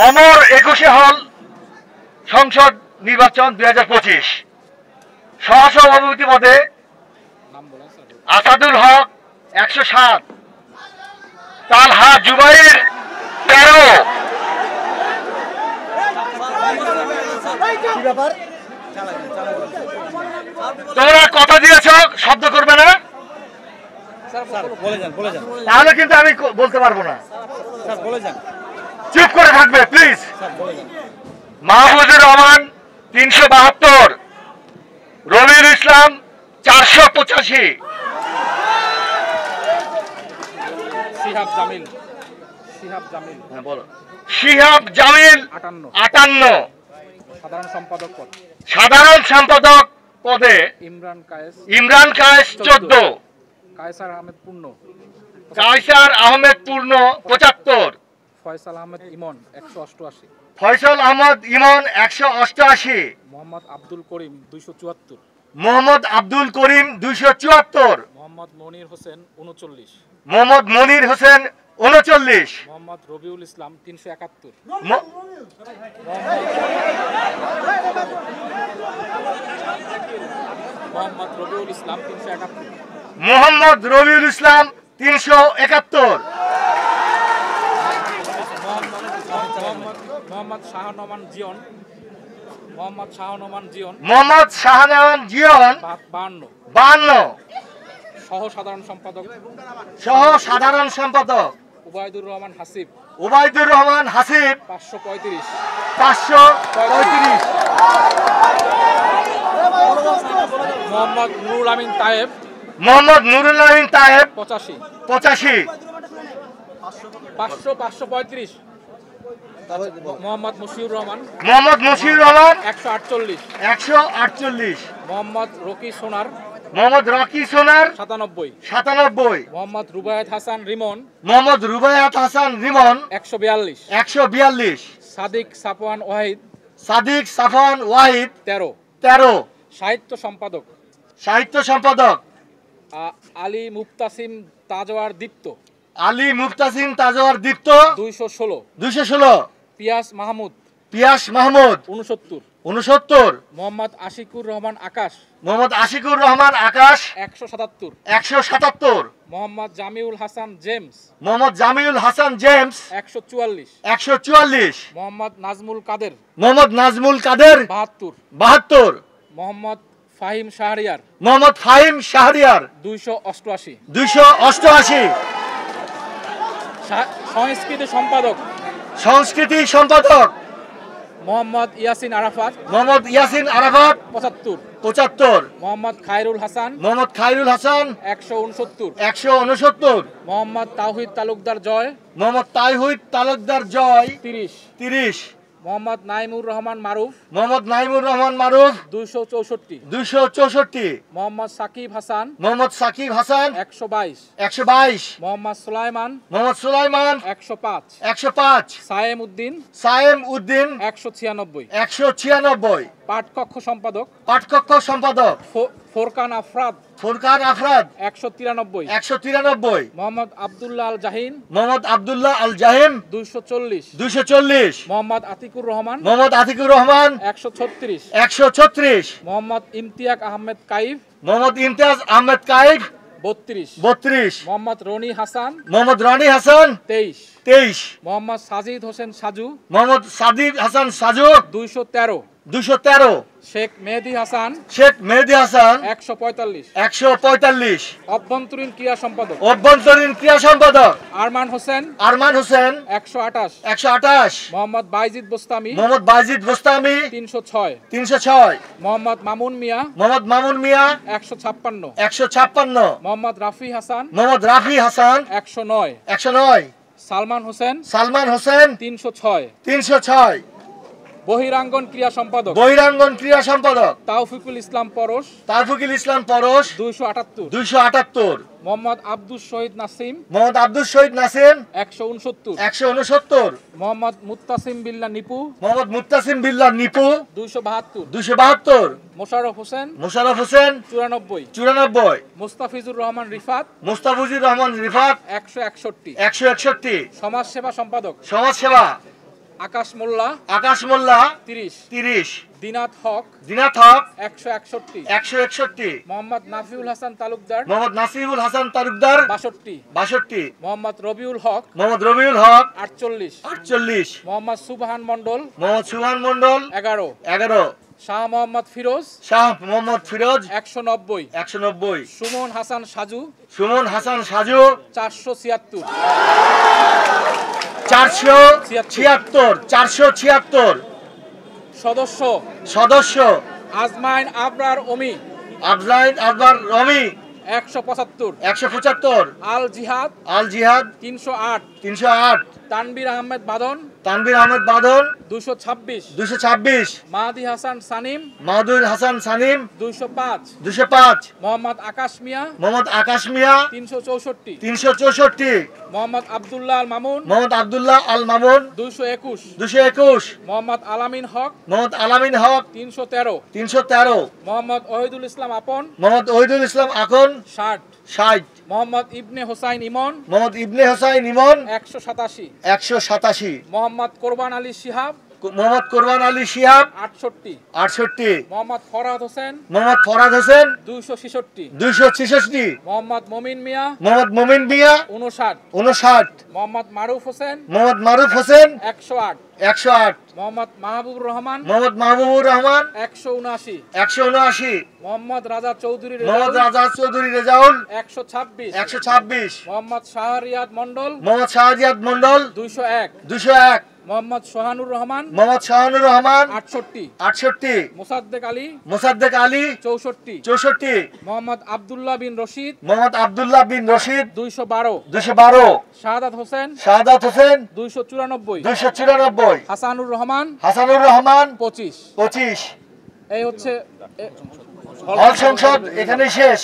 অমর 21 হল সংসদ নির্বাচন 2025 সহসভাপতি পদে আসাদুল হক 107, তালহা জুবাইর 13। তোমরা কথা দিয়েছ শব্দ করবে না, তাহলে কিন্তু আমি বলতে পারবো না। চুপ করে থাকবে প্লিজ। মাহফুজুর রহমান 372, রবিউল ইসলাম 485, শিহাব জামিল 58, সাধারণ সম্পাদক পদে ইমরান কায়েস 14, কায়সার আহমেদ পূর্ণ 75, ফয়সাল আহমেদ ইমন 188, ফয়সাল আহমদ ইমন 188, মোহাম্মদ আব্দুল করিম 274, মোহাম্মদ আব্দুল করিম 274, মোহাম্মদ মনির হোসেন 39, মোহাম্মদ মনির হোসেন 39, মোহাম্মদ রবিউল ইসলাম 371, মোহাম্মদ রবিউল ইসলাম 371, মোহাম্মদ রবিউল ইসলাম 371, মোহাম্মদ শাহনমান জিয়ন, মোহাম্মদ শাহনমান জিয়ন 52, সহ সাধারণ সম্পাদক উবাইদুর রহমান হাসিব 535, 535, মোহাম্মদ নুরুল আমিন তায়েব 85, 535, মোহাম্মদ মশিউর রহমান 148, মোহাম্মদ রকি সোনার 97, মোহাম্মদ রুবায়াত হাসান রিমন 142, সাদিক সাফওয়ান ওয়াহিদ 13, সাহিত্য সম্পাদক আলী মুফতাসিম তাজওয়ার দীপ্ত 216, পিয়াস মাহমুদ 69, মোহাম্মদ আশিকুর রহমান আকাশ 177, মোহাম্মদ জামিউল হাসান জেমস 144, মোহাম্মদ নাজমুল কাদের 72, মোহাম্মদ ফাহিম শাহরিয়ার 288, সংস্কৃতি সম্পাদক মোহাম্মদ ইয়াসিন আরাফাত 75, মোহাম্মদ খায়রুল হাসান 169, মোহাম্মদ তাওহিদ তালুকদার জয় 30, মোহাম্মদ নাইমুর রহমান মারুফ 264, মোহাম্মদ সাকিব হাসান 122, মোহাম্মদ সুলাইমান 105, সায়েম উদ্দিন 196, পাঠকক্ষ সম্পাদক ফোরকান আফরাদ 193, মোহাম্মদ আব্দুল্লাহ আল জাহিম 240, মোহাম্মদ আতিকুর রহমান 136, মোহাম্মদ ইমতিয়াজ আহমেদ কাইফ 32, মোহাম্মদ রনি হাসান 23, মোহাম্মদ সাজিদ হোসেন সাজু 213, শেখ মেহেদি হাসান 145, অভ্যন্তরীণ ক্রিয়া সম্পাদক আরমান হোসেন 128, মোহাম্মদ বাইজিদ বোস্তামি 306, মোহাম্মদ মামুন মিয়া 156, মোহাম্মদ রাফি হাসান 109, সালমান হোসেন 306, বহিরাঙ্গন ক্রিয়া সম্পাদক তাওফিকুল ইসলাম পরশ 278, মোহাম্মদ আব্দুল শহীদ নাসিম 169, মোহাম্মদ মুত্তাসিম বিল্লাহ নিপু 272, মোশাররফ হোসেন 94, মুস্তাফিজুর রহমান রিফাত 161, সমাজসেবা সম্পাদক আকাশ মোল্লা আকাশ মোল্লা 30, 30, দিনাত হক দিনাত হক 161, 161, মোহাম্মদ নাফিউল হাসান তালুকদার মোহাম্মদ নাসিরুল হাসান তালুকদার 62, 62, মোহাম্মদ রবিউল হক মোহাম্মদ রবিউল হক 48, 48, মোহাম্মদ সুবহান মন্ডল মোহাম্মদ সুহান মন্ডল 11, 11, শাহ মোহাম্মদ ফিরোজ শাহ মোহাম্মদ ফিরোজ 190, 190, সুমন হাসান সাজু সুমন হাসান সাজু 476, 476, সদস্য সদস্য আজমাইন আবরার অমি আফজাইন আকবর রমি 175, 175, আল জিহাদ আল জিহাদ 308, 308, তানবীর আহমেদ বাদন তানবীর আহমেদ বাদল 226, 226, মাহাদি হাসান সানিম মাহদুর হাসান সানিম 205, 205, মোহাম্মদ আকাশ মিয়া মোহাম্মদ আকাশ মিয়া 364, 364, মোহাম্মদ আব্দুল্লাহ আল মামুন মোহাম্মদ আব্দুল্লাহ আল মামুন 221, 221, মোহাম্মদ আলামিন হক মোহাম্মদ আলামিন হক 313, 313, মোহাম্মদ ওহিদুল ইসলাম আপন মোহাম্মদ ওহিদুল ইসলাম আকন 60, 60, মোহাম্মদ ইবনে হোসাইন ইমন মোহাম্মদ ইবনে হোসাইন ইমন 187, 187, মোহাম্মদ কোরবান আলী শিহাব মোহাম্মদ কোরবান আলী শিহাব 68, 68, মোহাম্মদ ফরহাদ হোসেন মোহাম্মদ ফরাদ হোসেন 266, 266, মোহাম্মদ মমিন মিয়া মোহাম্মদ মুমিন মিয়া 59, 59, মোহাম্মদ মারুফ হোসেন মোহাম্মদ মারুফ হোসেন 108, 108, মোহাম্মদ মাহবুবুর রহমান মোহাম্মদ মাহবুবুর রহমান 179, 179, মোহাম্মদ রাজা চৌধুরী মোহাম্মদ রেজাউল রাজা চৌধুরী রেজাউল 126, 126, মোহাম্মদ শাহরিয়াদ মন্ডল মোহাম্মদ শাহজিয়াদ মন্ডল 201, 201, মোহাম্মদ সোহানুর রহমান মোহাম্মদ শাহানুর রহমান 68, 68, মোসাদ্দেক আলী মোসাদ্দেক আলী 64, 64, মোহাম্মদ আব্দুল্লাহ বিন রশিদ মোহাম্মদ আব্দুল্লাহ বিন রশিদ 212, 212, শাহাদাত হোসেন শাহাদাত হোসেন 294, 294, হাসানুর রহমান হাসানুর রহমান 25। 25। এই হচ্ছে হল সংসদ এখানে শেষ।